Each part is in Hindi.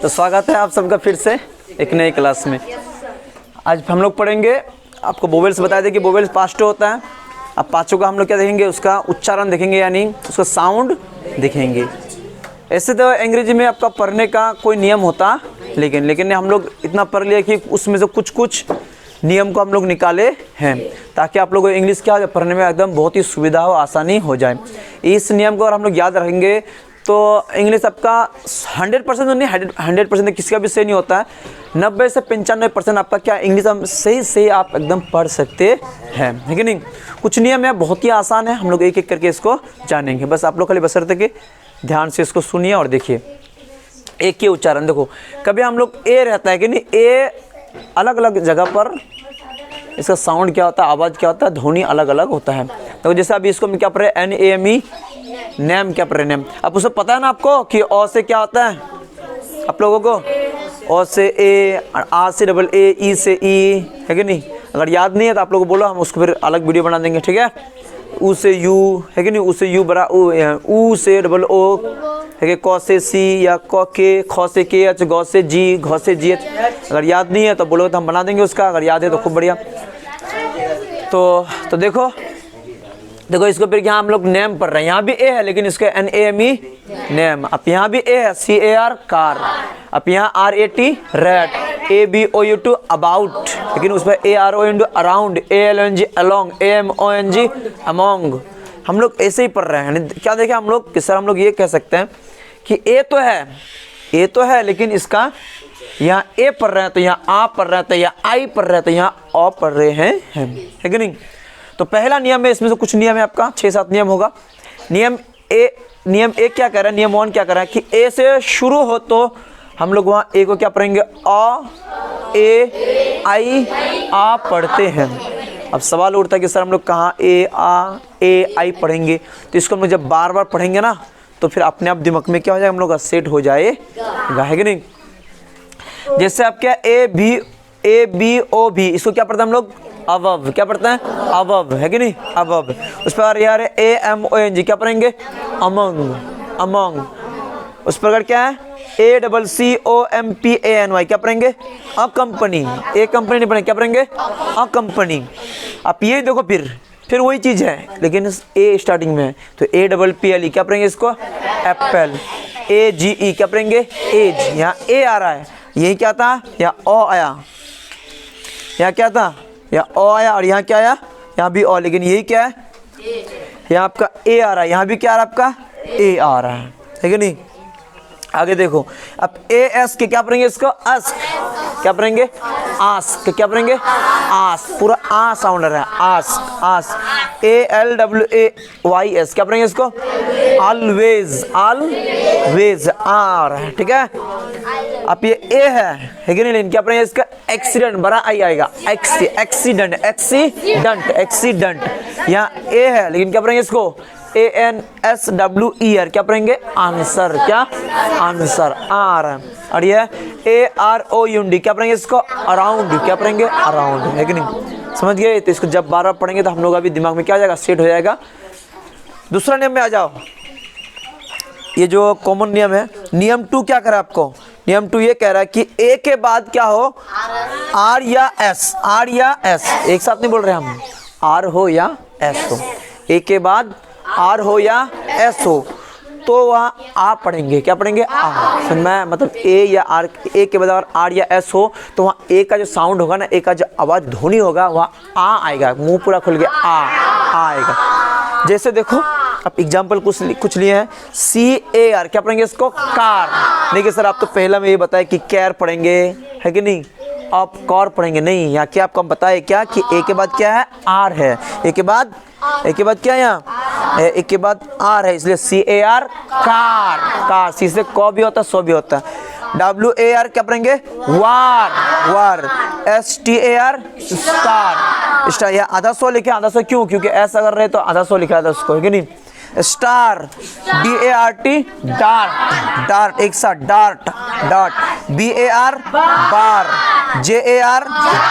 तो स्वागत है आप सबका फिर से एक नई क्लास में। आज हम लोग पढ़ेंगे, आपको वोवेल्स बता दें कि वोवेल्स पांचों होता है। अब पांचों का हम लोग क्या देखेंगे, उसका उच्चारण देखेंगे, यानी उसका साउंड देखेंगे। ऐसे तो अंग्रेजी में आपका पढ़ने का कोई नियम होता, लेकिन हम लोग इतना पढ़ लिया कि उसमें से कुछ नियम को हम लोग निकाले हैं, ताकि आप लोगों को इंग्लिश क्या पढ़ने में एकदम बहुत ही सुविधा हो, आसानी हो जाए। इस नियम को अगर हम लोग याद रखेंगे तो इंग्लिश आपका 100% नहीं, 100% किसी का भी सही नहीं होता है। 90 से 95% आपका क्या इंग्लिश हम सही आप एकदम पढ़ सकते हैं, है कि नहीं। कुछ नियम है, बहुत ही आसान है, हम लोग एक एक करके इसको जानेंगे। बस आप लोग खाली बशर्ते कि ध्यान से इसको सुनिए और देखिए। ए के उच्चारण देखो, कभी हम लोग ए रहता है कि नहीं, ए अलग अलग जगह पर इसका साउंड क्या होता है, आवाज़ क्या होता है, ध्वनि अलग अलग होता है। तो जैसे अभी इसको हम क्या पढ़ रहे हैं, NAME, नेम क्या पढ़ रहे हैं, नेम। अब उसे पता है ना आपको कि ओ से क्या होता है, आप लोगों को ओ से ए, आ से डबल ए, ई से ई, है कि नहीं। अगर याद नहीं है तो आप लोगों को बोलो, हम उसको फिर अलग वीडियो बना देंगे, ठीक है। ऊ से यू, है कि नहीं, ऊ से यू बड़ा ऊ से डबल ओ, है कि कौ से सी, या कौ के, खौ से के एच, गौ से जी, घौ से जी एच। अगर याद नहीं है तो बोलो तो हम बना देंगे उसका, अगर याद है तो खूब बढ़िया। तो देखो इसको फिर यहाँ हम लोग नेम पढ़ रहे हैं। यहाँ भी ए है लेकिन इसके NAME नेम। अब यहाँ भी ए है, CAR कार। अब यहाँ RAT रैट, ABOUT अबाउट, लेकिन उस पर AROUND around, ALONG along, AMONG among. हम लोग ऐसे ही पढ़ रहे हैं। क्या देखें हम लोग कि सर हम लोग ये कह सकते हैं कि ए तो है लेकिन इसका यहाँ ए पढ़ रहे हैं तो यहाँ आ पढ़ रहे हैं, तो यहाँ आई पढ़ रहे हैं, तो यहाँ ओ पढ़ रहे हैं, है कि नहीं। तो पहला नियम है, इसमें से कुछ नियम है आपका 6-7 नियम होगा। नियम ए क्या कह रहा है, नियम 1 क्या कह रहा है कि ए से शुरू हो तो हम लोग वहाँ ए को क्या पढ़ेंगे, अ ए आई आ पढ़ते हैं। अब सवाल उठता है कि सर हम लोग कहाँ ए आई पढ़ेंगे। तो इसको हम लोग जब बार बार पढ़ेंगे ना तो फिर अपने आप दिमाग में क्या हो जाएगा, हम लोग का सेट हो जाएगा, है कि नहीं। जैसे आप क्या ABOB, इसको क्या पढ़ते हैं हम लोग, अबव। क्या पढ़ते हैं, अबव, है कि नहीं, अबव। उस पर यार AMONG क्या पढ़ेंगे, अमंग। उस पर क्या है, ACCOMPANY क्या पढ़ेंगे, अ कंपनी। ए कंपनी नहीं पढ़ेंगे, क्या पढ़ेंगे, अ कंपनी। अब ये देखो फिर वही चीज़ है लेकिन ए स्टार्टिंग में है, तो APPLE क्या पढ़ेंगे इसको, एप्पल। AGE क्या पढ़ेंगे, एज। यहाँ ए आ रहा है, यही क्या था, या ओ आया, यहाँ क्या था, या ओ आया, और यहाँ क्या आया, यहाँ भी ओ, लेकिन यही क्या है, यहाँ आपका ए आ रहा है, यहाँ भी क्या आ रहा है आपका, ए आ रहा है कि नहीं। आगे देखो, अब AS के क्या पढ़ेंगे इसको, आस्क। क्या पढ़ेंगे, आस्क। क्या पढ़ेंगे, आस्क, पूरा आ साउंड आ रहा है, आस्क। ALWAYS क्या पढ़ेंगे इसको, ऑलवेज आ रहा है, ठीक है। अब ये ए है कि नहीं, लेकिन क्या पढ़ेंगे इसका, एक्सीडेंट, बड़ा आई आएगा, एक्सीडेंट। यहाँ ए है लेकिन क्या पढ़ेंगे इसको, ANSWER क्या पढ़ेंगे, आंसर। क्या, आंसर आ रहा है। और ये AROUND क्या पढ़ेंगे इसको, अराउंड। क्या पढ़ेंगे, अराउंड, है कि नहीं। समझ गए। तो इसको जब बार बार पढ़ेंगे तो हम लोग अभी दिमाग में क्या आ जाएगा, सेट हो जाएगा। दूसरा नियम में आ जाओ, ये जो कॉमन नियम है। नियम 2 क्या कह रहा है आपको, नियम 2 ये कह रहा है कि ए के बाद क्या हो, आर या एस एक साथ नहीं बोल रहे हम, आर हो या एस हो। ए के बाद आर हो या एस हो तो वहाँ आ पढ़ेंगे। क्या पढ़ेंगे, आ। तो मैं मतलब ए या आर, ए के बाद आर या एस हो तो वहाँ ए का जो साउंड होगा ना, ए का जो आवाज़ ध्वनि होगा वहाँ आ आएगा, मुंह पूरा खुल के आ आएगा। जैसे देखो अब एग्जाम्पल कुछ लिए हैं, CAR क्या पढ़ेंगे इसको, कार। देखिए सर आप तो पहला में ये बताए कि कैर पढ़ेंगे, है कि नहीं, आप कार पढ़ेंगे नहीं। यहाँ क्या आपको हम बताए क्या कि ए के बाद क्या है, आर है। ए के बाद क्या है, यहाँ ए के बाद आर है, इसलिए CAR कार। सी से क भी होता है, सो भी होता है। WAR क्या पढ़ेंगे, वार। STAR star. या आधा सौ लिखे, आधा सौ क्यों, क्योंकि ऐसा कर रहे तो आधा सौ लिखा था उसको, है कि नहीं। स्टार, DART डार्ट, एक साथ डार्ट। BAR बार, JAR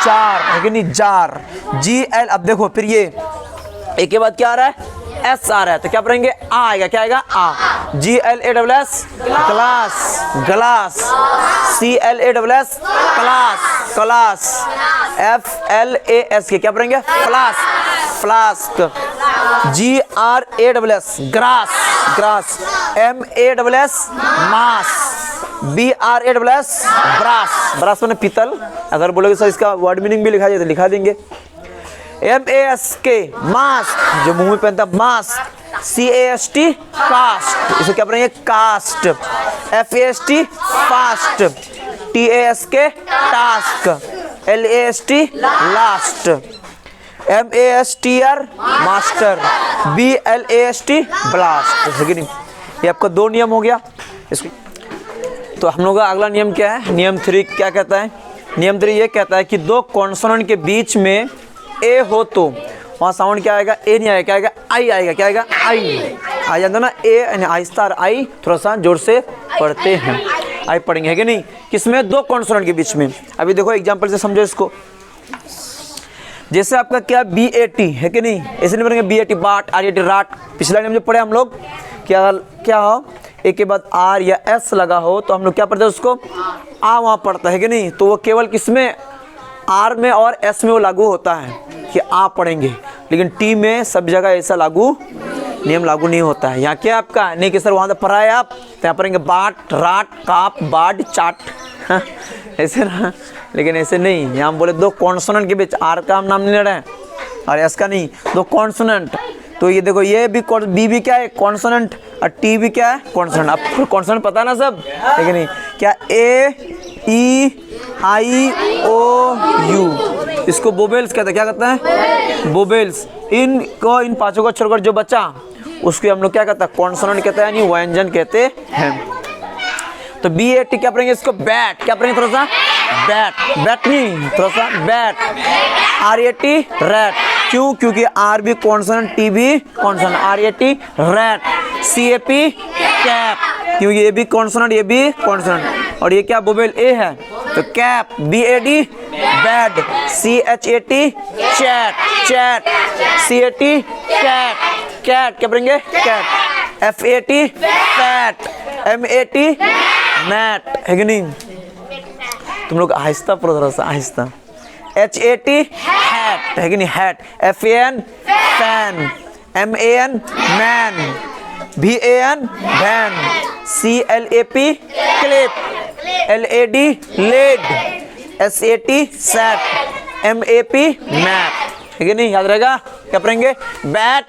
जार, है कि नहीं, जार। GL, अब देखो फिर ये एक के बाद क्या आ रहा है, एस आ रहा है, तो क्या पढ़ेंगे, आ आएगा। क्या आएगा, आ। GLASS glass, glass, CLASS class, class, FLASK क्या पढ़ेंगे? Flask, flask, GRASS grass, grass, MASS मास, BRASS ब्रास, ब्रास मैंने पीतल। अगर बोलोगे सर इसका वर्ड मीनिंग भी लिखा जाए तो लिखा देंगे। MASK मास्क, जो मुंह में पहनता मास्क, CAST कास्ट, इसे क्या पढ़ेंगे? Cast, FAST fast, TASK task, LAST last, MASTR master, BLAST blast, है कि नहीं? ये आपका 2 नियम हो गया। इसको तो हम लोग का अगला नियम क्या है? नियम 3 क्या कहता है? नियम 3 ये कहता है कि 2 कॉन्सोनेंट के बीच में ए हो तो वहाँ साउंड क्या आएगा? ए नहीं आएगा, क्या आएगा? आई आएगा। क्या आएगा? आई। आ जाता ना ए, यानी आहिस्ता और आई थोड़ा सा जोर से पढ़ते हैं, आई पढ़ेंगे, है कि नहीं? किसमें? 2 कॉन्सोनेंट के बीच में। अभी देखो एग्जांपल से समझो इसको। जैसे आपका क्या BAT है कि नहीं? ऐसे नहीं पढ़ेंगे BAT बाट, RAT राट। पिछला नियम जो पढ़े हम लोग क्या हो ए के बाद R या S लगा हो तो हम लोग क्या पढ़ते हैं? उसको आ वहाँ पढ़ता है कि नहीं? तो वो केवल किसमें? R में और S में वो लागू होता है कि आ पढ़ेंगे, लेकिन T में सब जगह ऐसा नियम लागू नहीं होता है। यहाँ क्या आपका नहीं कि सर वहाँ तो पढ़ा है आप, तो यहाँ पढ़ेंगे बाट, राट, काप, बाड, चाट, ऐसे ना, लेकिन ऐसे नहीं। यहाँ हम बोले 2 कॉन्सोनेंट के बीच R का हम नाम नहीं ले रहे हैं और S का नहीं, 2 कॉन्सोनेंट। तो ये देखो ये भी B भी क्या है? कॉन्सोनेंट, और T भी क्या है? कॉन्सोनेंट। आपको कॉन्सोनेंट पता है ना सब, है कि नहीं? क्या A E I O U, इसको बोबेल्स कहते हैं। क्या कहते हैं? बोबेल्स। इन 5 को छोड़कर जो बचा उसको हम लोग क्या कहते हैं? कॉन्सोनेंट कहते हैं, यानी व्यंजन कहते हैं। तो BAT क्या पढ़ेंगे? इसको बैट। क्या पढ़ेंगे? थोड़ा सा बैट, बैट नहीं, थोड़ा सा बैट। RAT रैट, क्यों? क्योंकि R भी कॉन्सोनेंट, T भी consonant, RAT rat. CAP cap, क्योंकि ये भी कॉन्सोनेंट, ये भी कॉन्सोनेंट, और ये क्या? बोबेल A है, तो cap. BAD bad, CHAT chat, chat, CAT cat, cat क्या पढ़ेंगे? Cat. FAT fat, MAT mat, है कि नहीं? तुम लोग आहिस्ता पढ़ो, थोड़ा सा आहिस्ता। HAT हैट, है कि नहीं? Hat. FAN fan, MAN man, VAN van, CLAP clip, LAD led, SAT sat, MAP map, ठीक है नहीं? याद रहेगा। क्या पढ़ेंगे? बैट,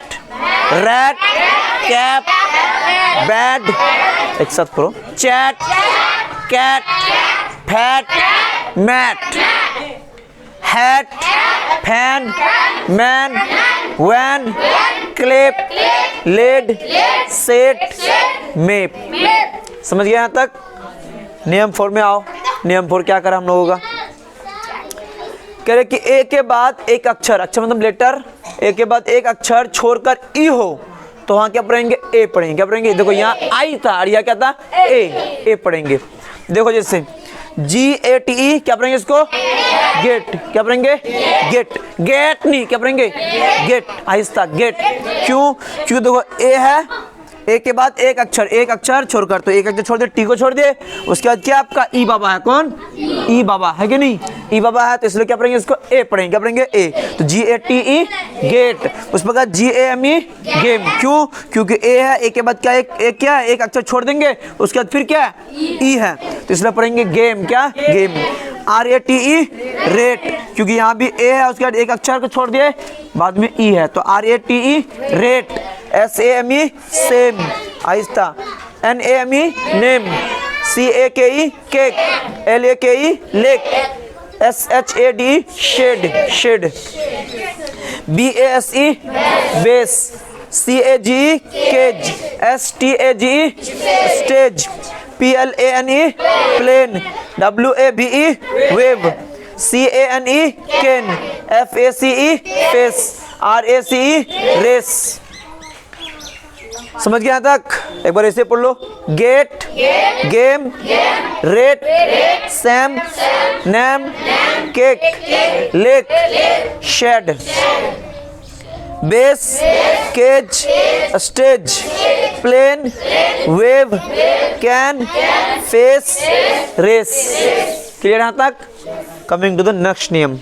रैट, कैप, बैड, एक साथ पढ़ो। Chat, cat, fat, mat, hat, fan, man, van, clip, led, set, map. समझ गए यहाँ तक? नियम 4 में आओ। नियम 4 क्या करा हम लोगों का? कह रहे कि ए के बाद एक अक्षर, अक्षर मतलब लेटर, ए के बाद एक अक्षर छोड़कर ई हो तो वहां क्या पढ़ेंगे? ए पढ़ेंगे। क्या पढ़ेंगे? देखो यहाँ आई था और यहाँ क्या था? ए पढ़ेंगे। देखो जैसे GATE क्या पढ़ेंगे इसको? गेट। क्या पढ़ेंगे? गेट। गेट नहीं, क्या पढ़ेंगे? गेट, आहिस्ता, गेट। क्यों? क्योंकि देखो ए है, ए के बाद एक अक्षर छोड़कर, तो एक अक्षर छोड़ दे, टी को छोड़ दे, उसके बाद क्या आपका ई बाबा है। कौन? ई बाबा, है कि नहीं? ई बाबा है, तो इसलिए क्या पढ़ेंगे? इसको ए पढ़ेंगे। क्या पढ़ेंगे? ए। तो GATE गेट, उस पर GAME गेम। क्यों? क्योंकि ए है, ए के बाद क्या क्या है? एक अक्षर छोड़ देंगे, उसके बाद फिर क्या है? ई है, तो इसलिए पढ़ेंगे गेम। क्या? गेम। RATE रेट, क्योंकि यहाँ भी ए है, उसके बाद एक अक्षर को छोड़ दिए, बाद में ई है, तो RATE रेट। SAME सेम, आहिस्ता। NAME name, CAKE cake, LAKE lake, SHADE shade, shade. BASE base, CAGE cage, STAGE stage, PLANE plane, WAVE wave, CANE cane, FACE face, RACE race. समझ गया तक? एक बार ऐसे पढ़ लो। Gate, game, rate, same, name, cake, lake, shade. Base, cage, stage, plane, wave, cane, face, race. Clear यहाँ तक? कमिंग टू द नेक्स्ट नियम।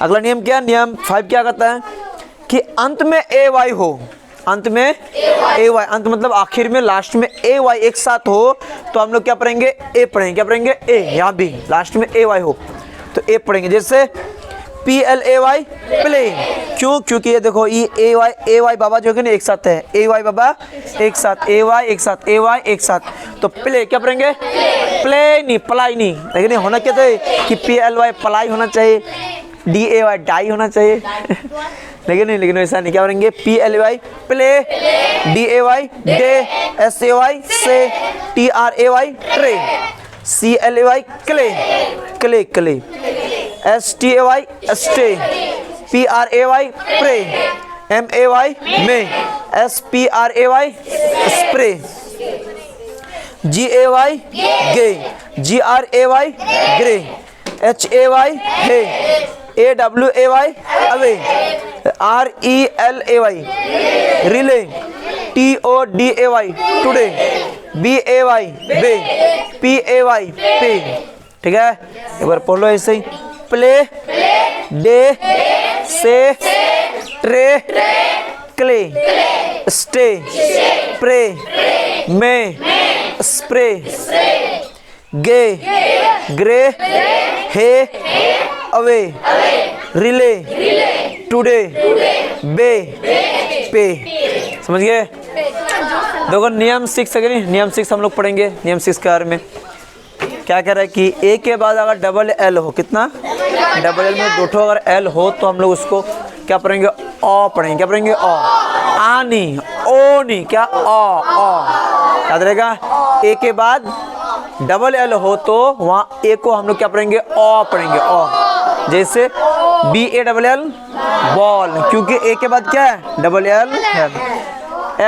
अगला नियम क्या? नियम 5 क्या कहता है कि अंत में ए वाई हो, अंत में ए वाई, अंत मतलब आखिर में, लास्ट में ए वाई एक साथ हो तो हम लोग क्या पढ़ेंगे? ए पढ़ेंगे। क्या पढ़ेंगे? ए। यहाँ भी लास्ट में ए वाई हो तो ए पढ़ेंगे। जैसे PLAY, प्ले। क्यों? क्योंकि ये देखो ये ए वाई बाबा जो है ना एक साथ है, ए वाई बाबा एक साथ, ए वाई एक साथ, ए वाई एक साथ, तो प्ले क्या पढ़ेंगे? प्ले नहीं, पलाई नहीं। लेकिन होना क्या चाहिए कि PLY पलाई होना चाहिए, DAY डाई होना चाहिए लेकिन ऐसा नहीं। क्या पढ़ेंगे? PLAY play, DAY day, SAY say, TRAY tray, CLAY clay, clay clay, STAY stay, PRAY pray, MAY may, SPRAY spray, GAY gay, GRAY grey, HAY hay, AWAY away, RELAY relay, TODAY today, BAY bay, PAY pay. ठीक है, एक बार पढ़ लो ऐसे ही। Play, day, say, tray, clay, stay, pray, may, spray, gay, grey, hay, away, relay, today, bay, pay. समझ गए? देखो नियम 6 है, नियम 6 हम लोग पढ़ेंगे। नियम 6 के बारे में क्या कह रहा है कि ए के बाद अगर डबल एल हो, कितना? डबल एल में 2 ठो अगर एल हो तो हम लोग उसको क्या पढ़ेंगे? ओ पढ़ेंगे। क्या पढ़ेंगे? ओ। आ नहीं, ओ नहीं, क्या? ओ। याद रहेगा? ए के बाद डबल एल हो तो वहाँ ए को हम लोग क्या पढ़ेंगे? ओ पढ़ेंगे। ओ। जैसे BALL बॉल, क्योंकि ए के बाद क्या है? डबल एल है।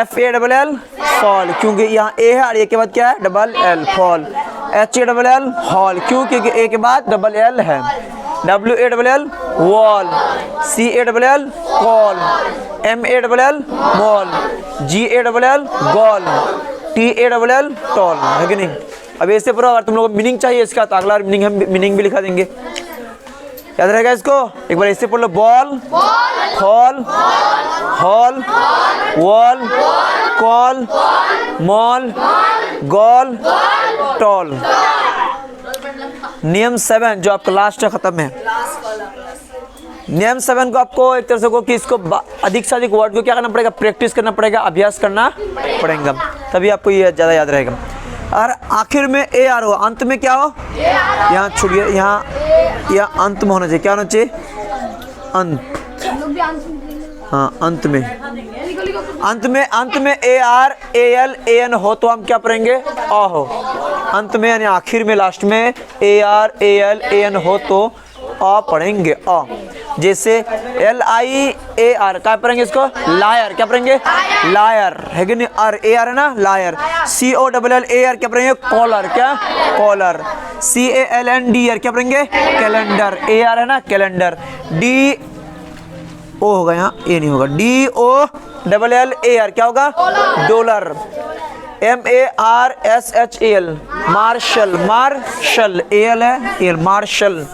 FALL फॉल, क्योंकि यहाँ ए है और ए के बाद क्या है? Double L, fall. HALL hall, क्यों? क्योंकि ए के बाद डबल एल है। WALL wall, CALL call, MALL mall, GALL गोल, TALL टॉल, है कि नहीं? अब ऐसे पूरा अगर तुम लोग को मीनिंग चाहिए इसका तो अगला मीनिंग हम मीनिंग भी लिखा देंगे। याद रहेगा इसको? एक बार ऐसे पढ़ लो। Ball, hall, hall, wall, call, mall, goal, tall. नियम 7 जो आपका लास्ट खत्म है। नियम 7 को आपको एक तरह से को कि इसको अधिक से अधिक वर्ड को क्या करना पड़ेगा? प्रैक्टिस करना पड़ेगा, अभ्यास करना पड़ेगा, तभी आपको ये ज़्यादा याद रहेगा। और आखिर में ए आर हो, अंत में क्या हो? यहाँ छोड़िए, यहाँ अंत में होना चाहिए। क्या होना चाहिए? अंत। हाँ, अंत में, अंत में ARAL हो तो हम क्या पढ़ेंगे? अ हो। अंत में यानी आखिर में, लास्ट में ARAL हो तो अ पढ़ेंगे। अ। जैसे LIAR क्या पढ़ेंगे इसको? लायर। क्या पढ़ेंगे? लायर, है कि नहीं? AR है ना, लायर। COLLAR क्या पढ़ेंगे? कॉलर। क्या? कॉलर। CALENDR क्या पढ़ेंगे? कैलेंडर। AR है ना, कैलेंडर। DO होगा, यहाँ ए नहीं होगा। DOLLAR क्या होगा? Dollar. MARSHAL marshal, marshal, AL है, AL मार्शल।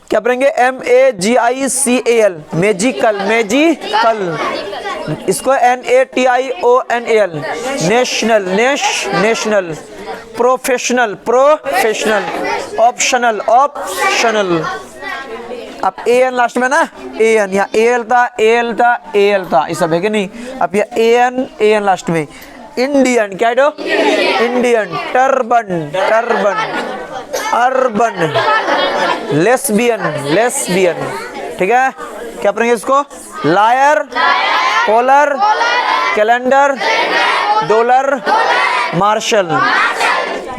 क्या पढ़ेंगे? MAGICAL magical, magical. इसको NATIONAL national, national. Professional, professional. Optional, optional. अब AN लास्ट में ना, AN, यहाँ AL था, ये सब है कि नहीं? अब यहाँ AN लास्ट में। इंडियन, क्या है? इंडियन। Turban, urban. लेस्बियन। ठीक है? क्या पढ़ेंगे इसको? Liar, collar, calendar, dollar, marshal,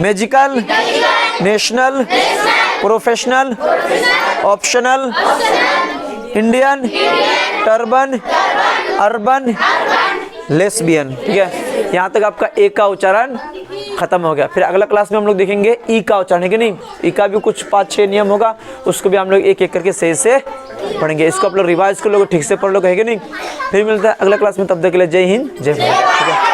magical, national, professional, optional, Indian, turban, urban, lesbian. ठीक है? यहाँ तक आपका ए का उच्चारण खत्म हो गया। फिर अगला क्लास में हम लोग देखेंगे ई का उच्चारण, है कि नहीं। ई का भी कुछ 5-6 नियम होगा, उसको भी हम लोग एक एक करके सही से पढ़ेंगे। इसको आप लोग रिवाइज कर लोगे, ठीक से पढ़ लोगे, है कि नहीं। फिर मिलता है अगला क्लास में, तब तक के लिए जय हिंद जय भारत। ठीक है।